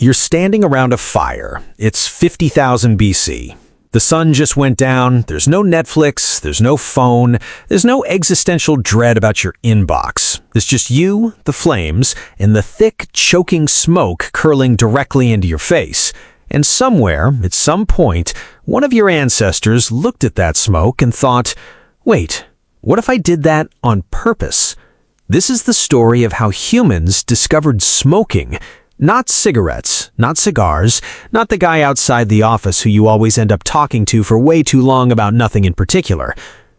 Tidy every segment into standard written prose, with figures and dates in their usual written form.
You're standing around a fire. It's 50,000 BC. The sun just went down, there's no Netflix, there's no phone, there's no existential dread about your inbox. There's just you, the flames, and the thick, choking smoke curling directly into your face. And somewhere, at some point, one of your ancestors looked at that smoke and thought, wait, what if I did that on purpose? This is the story of how humans discovered smoking. Not cigarettes, not cigars, not the guy outside the office who you always end up talking to for way too long about nothing in particular.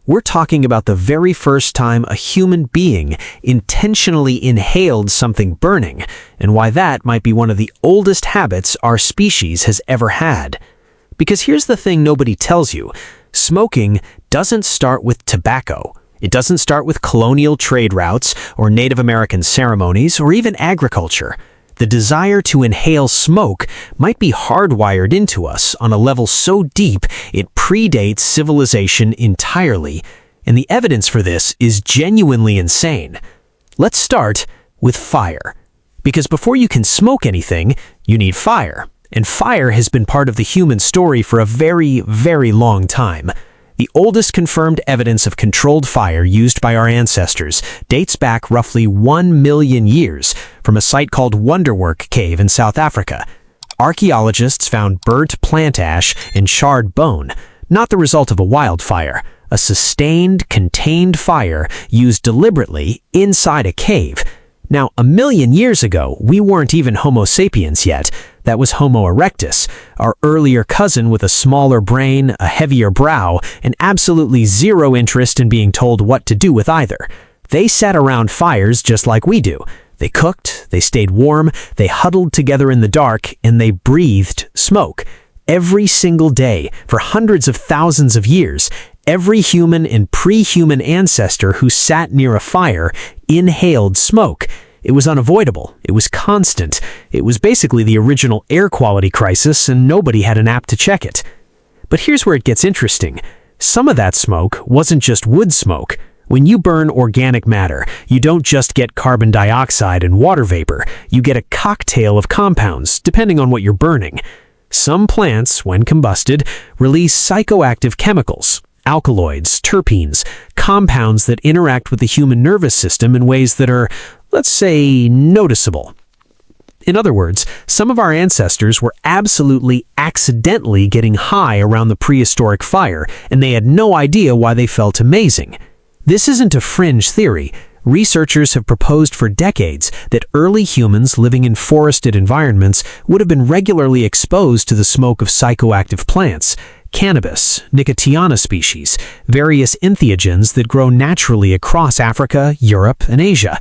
We're talking about the very first time a human being intentionally inhaled something burning, and why that might be one of the oldest habits our species has ever had. Because here's the thing nobody tells you. Smoking doesn't start with tobacco. It doesn't start with colonial trade routes or Native American ceremonies or even agriculture. The desire to inhale smoke might be hardwired into us on a level so deep it predates civilization entirely, and the evidence for this is genuinely insane. Let's start with fire. Because before you can smoke anything, you need fire, and fire has been part of the human story for a very, very long time. The oldest confirmed evidence of controlled fire used by our ancestors dates back roughly 1 million years from a site called Wonderwork Cave in South Africa. Archaeologists found burnt plant ash and charred bone, not the result of a wildfire, a sustained, contained fire used deliberately inside a cave. Now, 1 million years ago, we weren't even Homo sapiens yet. That was Homo erectus, our earlier cousin with a smaller brain, a heavier brow, and absolutely zero interest in being told what to do with either. They sat around fires just like we do. They cooked, they stayed warm, they huddled together in the dark, and they breathed smoke. Every single day, for hundreds of thousands of years, every human and pre-human ancestor who sat near a fire inhaled smoke. It was unavoidable. It was constant. It was basically the original air quality crisis, and nobody had an app to check it. But here's where it gets interesting. Some of that smoke wasn't just wood smoke. When you burn organic matter, you don't just get carbon dioxide and water vapor. You get a cocktail of compounds, depending on what you're burning. Some plants, when combusted, release psychoactive chemicals, alkaloids, terpenes, compounds that interact with the human nervous system in ways that are, let's say, noticeable. In other words, some of our ancestors were absolutely accidentally getting high around the prehistoric fire, and they had no idea why they felt amazing. This isn't a fringe theory. Researchers have proposed for decades that early humans living in forested environments would have been regularly exposed to the smoke of psychoactive plants, cannabis, Nicotiana species, various entheogens that grow naturally across Africa, Europe, and Asia.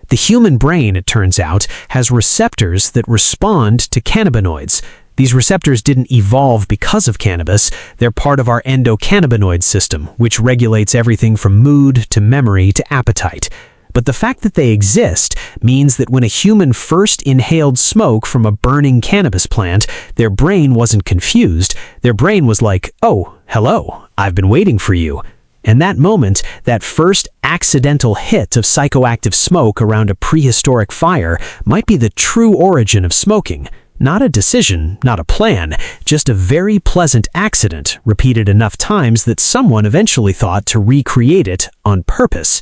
The human brain, it turns out, has receptors that respond to cannabinoids. These receptors didn't evolve because of cannabis. They're part of our endocannabinoid system, which regulates everything from mood to memory to appetite. But the fact that they exist means that when a human first inhaled smoke from a burning cannabis plant, their brain wasn't confused. Their brain was like, oh, hello, I've been waiting for you. And that moment, that first accidental hit of psychoactive smoke around a prehistoric fire might be the true origin of smoking. Not a decision, not a plan, just a very pleasant accident repeated enough times that someone eventually thought to recreate it on purpose.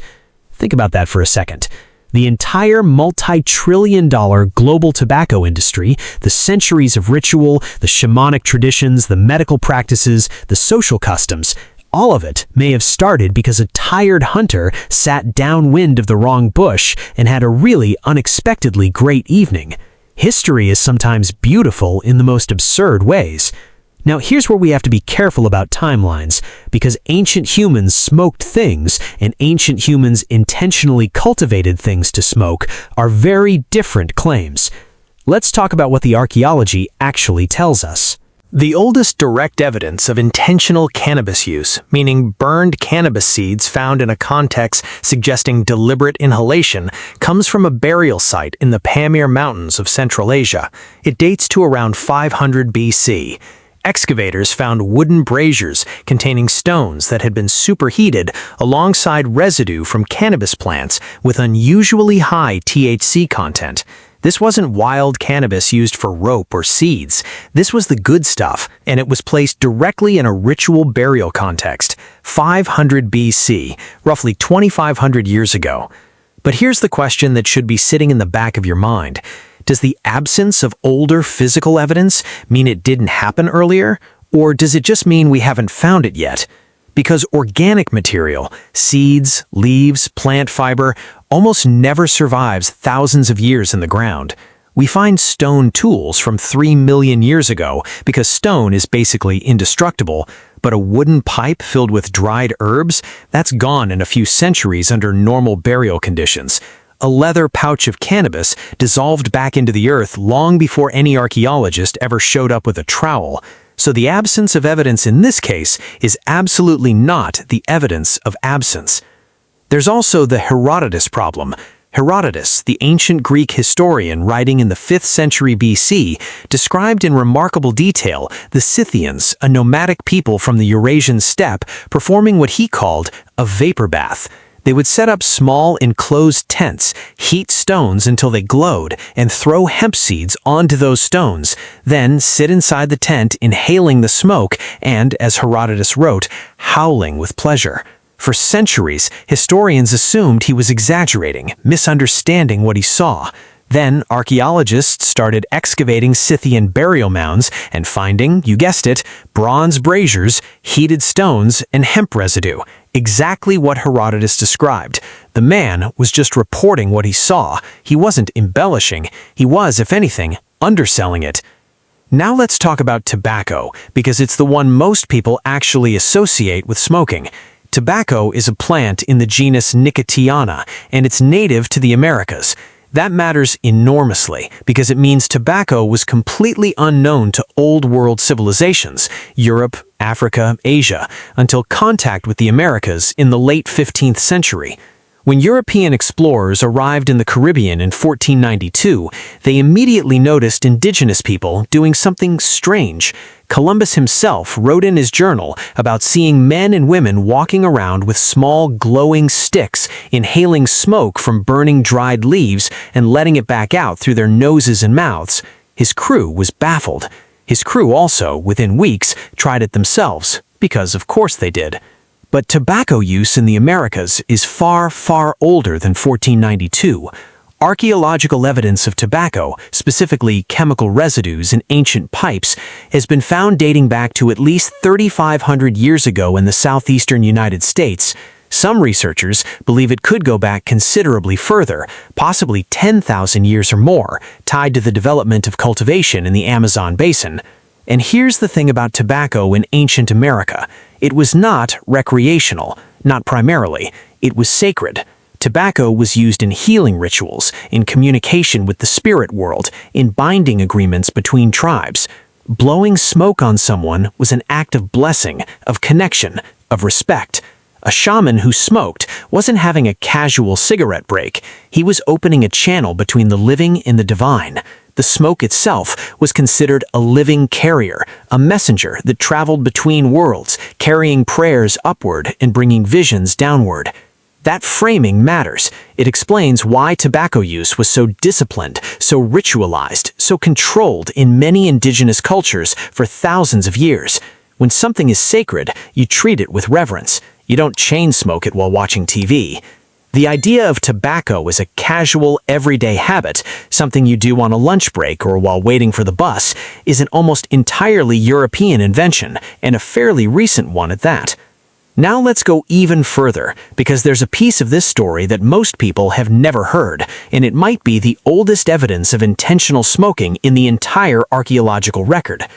Think about that for a second. The entire multi-trillion-dollar global tobacco industry, the centuries of ritual, the shamanic traditions, the medical practices, the social customs, all of it may have started because a tired hunter sat downwind of the wrong bush and had a really unexpectedly great evening. History is sometimes beautiful in the most absurd ways. Now, here's where we have to be careful about timelines, because ancient humans smoked things and ancient humans intentionally cultivated things to smoke are very different claims. Let's talk about what the archaeology actually tells us. The oldest direct evidence of intentional cannabis use, meaning burned cannabis seeds found in a context suggesting deliberate inhalation, comes from a burial site in the Pamir Mountains of Central Asia. It dates to around 500 BC. Excavators found wooden braziers containing stones that had been superheated alongside residue from cannabis plants with unusually high THC content. This wasn't wild cannabis used for rope or seeds. This was the good stuff, and it was placed directly in a ritual burial context, 500 BC, roughly 2,500 years ago. But here's the question that should be sitting in the back of your mind. Does the absence of older physical evidence mean it didn't happen earlier? Or does it just mean we haven't found it yet? Because organic material, seeds, leaves, plant fiber, almost never survives thousands of years in the ground. We find stone tools from 3 million years ago because stone is basically indestructible, but a wooden pipe filled with dried herbs, that's gone in a few centuries under normal burial conditions. A leather pouch of cannabis dissolved back into the earth long before any archaeologist ever showed up with a trowel. So the absence of evidence in this case is absolutely not the evidence of absence. There's also the Herodotus problem. Herodotus, the ancient Greek historian writing in the 5th century BC, described in remarkable detail the Scythians, a nomadic people from the Eurasian steppe, performing what he called a vapor bath. They would set up small enclosed tents, heat stones until they glowed, and throw hemp seeds onto those stones, then sit inside the tent inhaling the smoke and, as Herodotus wrote, howling with pleasure. For centuries, historians assumed he was exaggerating, misunderstanding what he saw. Then, archaeologists started excavating Scythian burial mounds and finding, you guessed it, bronze braziers, heated stones, and hemp residue. Exactly what Herodotus described. The man was just reporting what he saw. He wasn't embellishing. He was, if anything, underselling it. Now let's talk about tobacco, because it's the one most people actually associate with smoking. Tobacco is a plant in the genus Nicotiana, and it's native to the Americas. That matters enormously because it means tobacco was completely unknown to Old World civilizations, Europe, Africa, Asia, until contact with the Americas in the late 15th century. When European explorers arrived in the Caribbean in 1492, they immediately noticed indigenous people doing something strange. Columbus himself wrote in his journal about seeing men and women walking around with small glowing sticks, inhaling smoke from burning dried leaves and letting it back out through their noses and mouths. His crew was baffled. His crew also, within weeks, tried it themselves, because of course they did. But tobacco use in the Americas is far, far older than 1492. Archaeological evidence of tobacco, specifically chemical residues in ancient pipes, has been found dating back to at least 3,500 years ago in the southeastern United States. Some researchers believe it could go back considerably further, possibly 10,000 years or more, tied to the development of cultivation in the Amazon basin. And here's the thing about tobacco in ancient America. It was not recreational, not primarily. It was sacred. Tobacco was used in healing rituals, in communication with the spirit world, in binding agreements between tribes. Blowing smoke on someone was an act of blessing, of connection, of respect. A shaman who smoked wasn't having a casual cigarette break. He was opening a channel between the living and the divine. The smoke itself was considered a living carrier, a messenger that traveled between worlds, carrying prayers upward and bringing visions downward. That framing matters. It explains why tobacco use was so disciplined, so ritualized, so controlled in many indigenous cultures for thousands of years. When something is sacred, you treat it with reverence. You don't chain smoke it while watching TV. The idea of tobacco as a casual, everyday habit, something you do on a lunch break or while waiting for the bus, is an almost entirely European invention, and a fairly recent one at that. Now let's go even further, because there's a piece of this story that most people have never heard, and it might be the oldest evidence of intentional smoking in the entire archaeological record.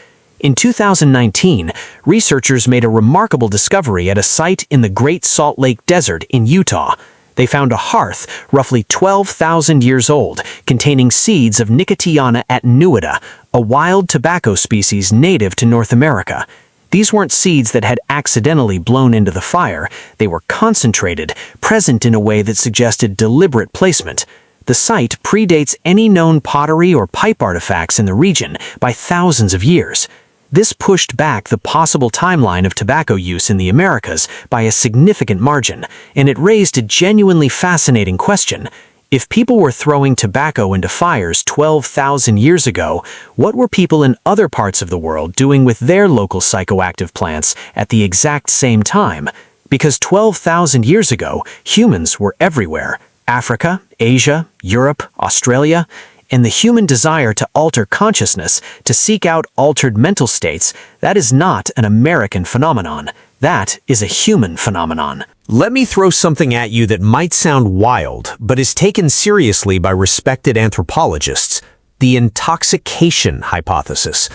In 2019, researchers made a remarkable discovery at a site in the Great Salt Lake Desert in Utah. They found a hearth roughly 12,000 years old, containing seeds of Nicotiana attenuata, a wild tobacco species native to North America. These weren't seeds that had accidentally blown into the fire. They were concentrated, present in a way that suggested deliberate placement. The site predates any known pottery or pipe artifacts in the region by thousands of years. This pushed back the possible timeline of tobacco use in the Americas by a significant margin, and it raised a genuinely fascinating question. If people were throwing tobacco into fires 12,000 years ago, what were people in other parts of the world doing with their local psychoactive plants at the exact same time? Because 12,000 years ago, humans were everywhere. Africa, Asia, Europe, Australia, and the human desire to alter consciousness, to seek out altered mental states, that is not an American phenomenon. That is a human phenomenon. Let me throw something at you that might sound wild, but is taken seriously by respected anthropologists: the intoxication hypothesis.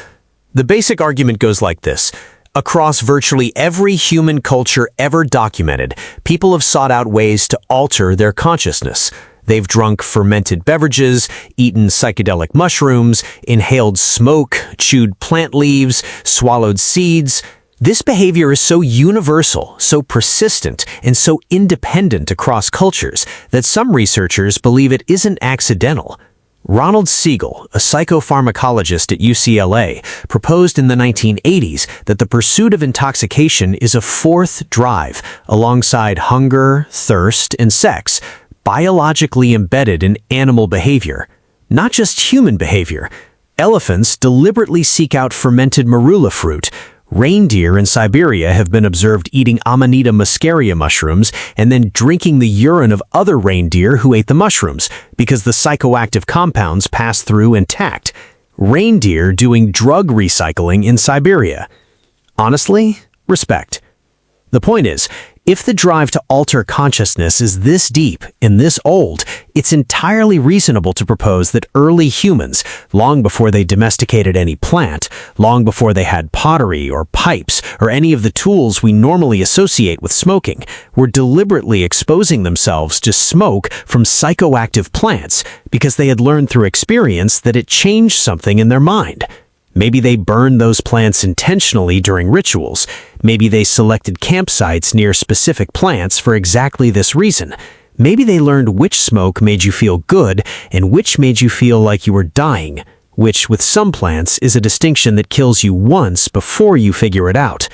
The basic argument goes like this. Across virtually every human culture ever documented, people have sought out ways to alter their consciousness. They've drunk fermented beverages, eaten psychedelic mushrooms, inhaled smoke, chewed plant leaves, swallowed seeds. This behavior is so universal, so persistent, and so independent across cultures that some researchers believe it isn't accidental. Ronald Siegel, a psychopharmacologist at UCLA, proposed in the 1980s that the pursuit of intoxication is a fourth drive, alongside hunger, thirst, and sex, biologically embedded in animal behavior. Not just human behavior. Elephants deliberately seek out fermented marula fruit. Reindeer in Siberia have been observed eating Amanita muscaria mushrooms and then drinking the urine of other reindeer who ate the mushrooms because the psychoactive compounds pass through intact. Reindeer doing drug recycling in Siberia. Honestly, respect. The point is, if the drive to alter consciousness is this deep and this old, it's entirely reasonable to propose that early humans, long before they domesticated any plant, long before they had pottery or pipes or any of the tools we normally associate with smoking, were deliberately exposing themselves to smoke from psychoactive plants because they had learned through experience that it changed something in their mind. Maybe they burned those plants intentionally during rituals. Maybe they selected campsites near specific plants for exactly this reason. Maybe they learned which smoke made you feel good and which made you feel like you were dying, which with some plants is a distinction that kills you once before you figure it out.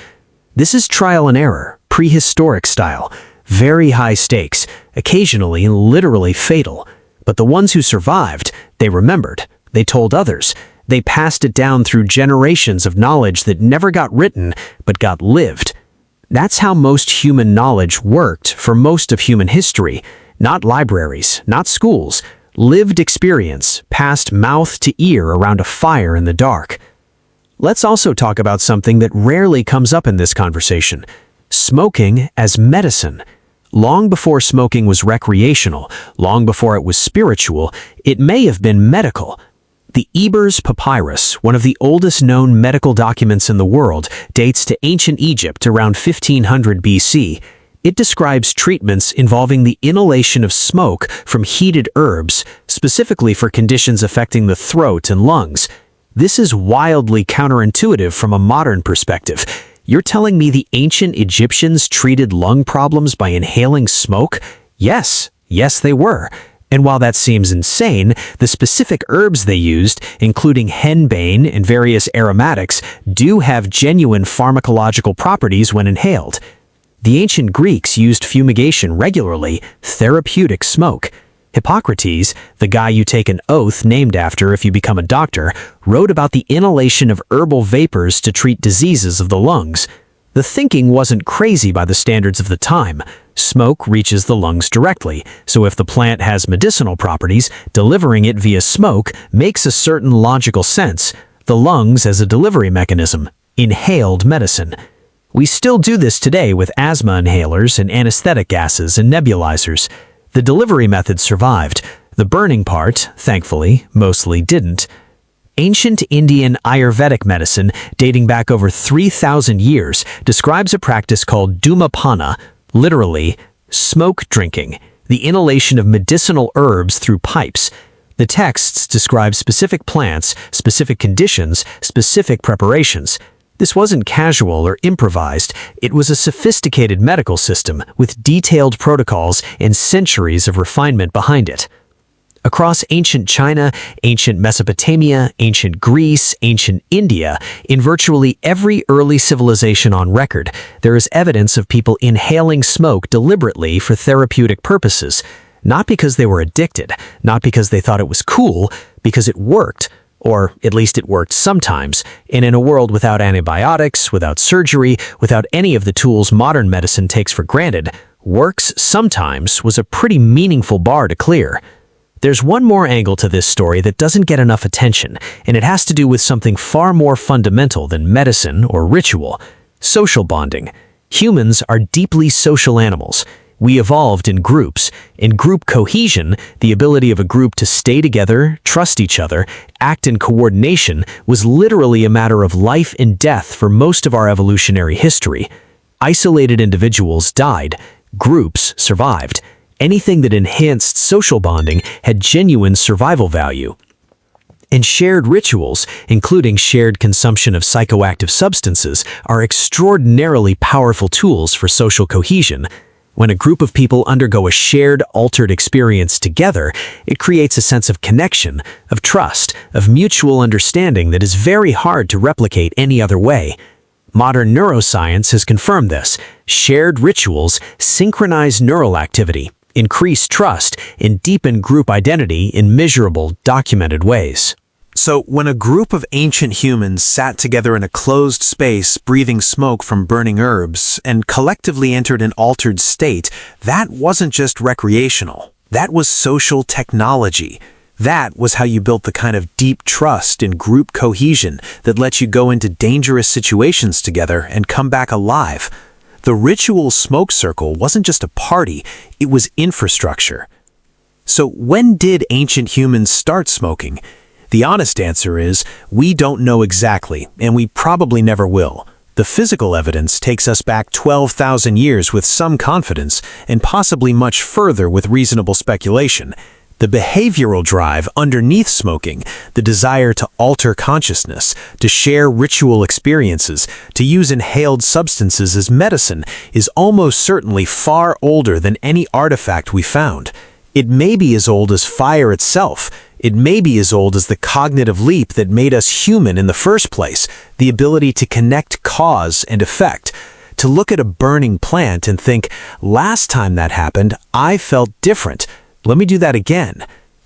This is trial and error, prehistoric style, very high stakes, occasionally literally fatal. But the ones who survived, they remembered, they told others. They passed it down through generations of knowledge that never got written, but got lived. That's how most human knowledge worked for most of human history. Not libraries, not schools. Lived experience, passed mouth to ear around a fire in the dark. Let's also talk about something that rarely comes up in this conversation. Smoking as medicine. Long before smoking was recreational, long before it was spiritual, it may have been medical. The Ebers Papyrus, one of the oldest known medical documents in the world, dates to ancient Egypt around 1500 BC. It describes treatments involving the inhalation of smoke from heated herbs, specifically for conditions affecting the throat and lungs. This is wildly counterintuitive from a modern perspective. You're telling me the ancient Egyptians treated lung problems by inhaling smoke? Yes, they were. And while that seems insane, the specific herbs they used, including henbane and various aromatics, do have genuine pharmacological properties when inhaled. The ancient Greeks used fumigation regularly, therapeutic smoke. Hippocrates, the guy you take an oath named after if you become a doctor, wrote about the inhalation of herbal vapors to treat diseases of the lungs. The thinking wasn't crazy by the standards of the time. Smoke reaches the lungs directly, so if the plant has medicinal properties, delivering it via smoke makes a certain logical sense. The lungs as a delivery mechanism. Inhaled medicine. We still do this today with asthma inhalers and anesthetic gases and nebulizers. The delivery method survived. The burning part, thankfully, mostly didn't. Ancient Indian Ayurvedic medicine, dating back over 3,000 years, describes a practice called dhumapana, literally, smoke drinking, the inhalation of medicinal herbs through pipes. The texts describe specific plants, specific conditions, specific preparations. This wasn't casual or improvised. It was a sophisticated medical system with detailed protocols and centuries of refinement behind it. Across ancient China, ancient Mesopotamia, ancient Greece, ancient India, in virtually every early civilization on record, there is evidence of people inhaling smoke deliberately for therapeutic purposes. Not because they were addicted, not because they thought it was cool, because it worked, or at least it worked sometimes, and in a world without antibiotics, without surgery, without any of the tools modern medicine takes for granted, works sometimes was a pretty meaningful bar to clear. There's one more angle to this story that doesn't get enough attention, and it has to do with something far more fundamental than medicine or ritual: social bonding. Humans are deeply social animals. We evolved in groups. In group cohesion, the ability of a group to stay together, trust each other, act in coordination was literally a matter of life and death for most of our evolutionary history. Isolated individuals died. Groups survived. Anything that enhanced social bonding had genuine survival value. And shared rituals, including shared consumption of psychoactive substances, are extraordinarily powerful tools for social cohesion. When a group of people undergo a shared, altered experience together, it creates a sense of connection, of trust, of mutual understanding that is very hard to replicate any other way. Modern neuroscience has confirmed this. Shared rituals synchronize neural activity, increase trust, and deepen group identity in measurable, documented ways. So, when a group of ancient humans sat together in a closed space, breathing smoke from burning herbs, and collectively entered an altered state, that wasn't just recreational. That was social technology. That was how you built the kind of deep trust and group cohesion that lets you go into dangerous situations together and come back alive. The ritual smoke circle wasn't just a party, it was infrastructure. So, when did ancient humans start smoking? The honest answer is, we don't know exactly, and we probably never will. The physical evidence takes us back 12,000 years with some confidence, and possibly much further with reasonable speculation. The behavioral drive underneath smoking, the desire to alter consciousness, to share ritual experiences, to use inhaled substances as medicine, is almost certainly far older than any artifact we found. It may be as old as fire itself. It may be as old as the cognitive leap that made us human in the first place, the ability to connect cause and effect, to look at a burning plant and think, last time that happened, I felt different. Let me do that again.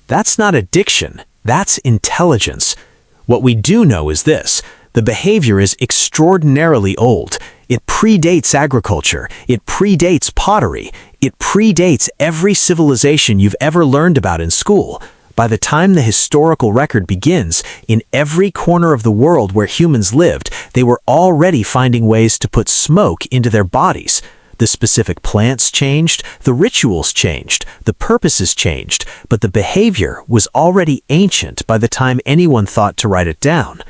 That's not addiction, that's intelligence. What we do know is this: the behavior is extraordinarily old. It predates agriculture, it predates pottery, it predates every civilization you've ever learned about in school. By the time the historical record begins, in every corner of the world where humans lived, they were already finding ways to put smoke into their bodies. The specific plants changed, the rituals changed, the purposes changed, but the behavior was already ancient by the time anyone thought to write it down.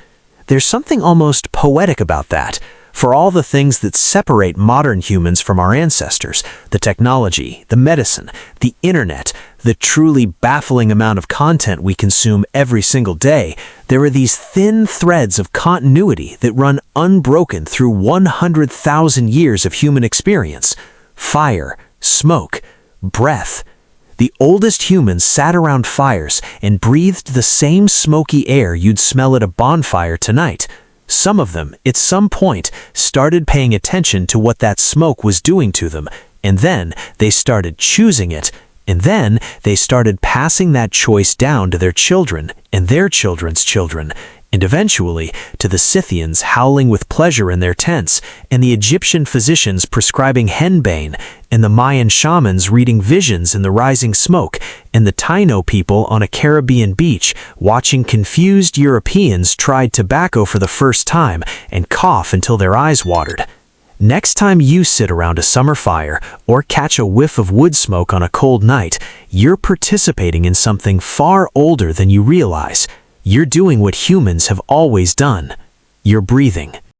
There's something almost poetic about that. For all the things that separate modern humans from our ancestors, the technology, the medicine, the internet, the truly baffling amount of content we consume every single day, there are these thin threads of continuity that run unbroken through 100,000 years of human experience. Fire, smoke, breath. The oldest humans sat around fires and breathed the same smoky air you'd smell at a bonfire tonight. Some of them, at some point, started paying attention to what that smoke was doing to them, and then they started choosing it, and then they started passing that choice down to their children and their children's children, and eventually to the Scythians howling with pleasure in their tents, and the Egyptian physicians prescribing henbane, and the Mayan shamans reading visions in the rising smoke, and the Taino people on a Caribbean beach watching confused Europeans try tobacco for the first time and cough until their eyes watered. Next time you sit around a summer fire or catch a whiff of wood smoke on a cold night, you're participating in something far older than you realize. You're doing what humans have always done. You're breathing.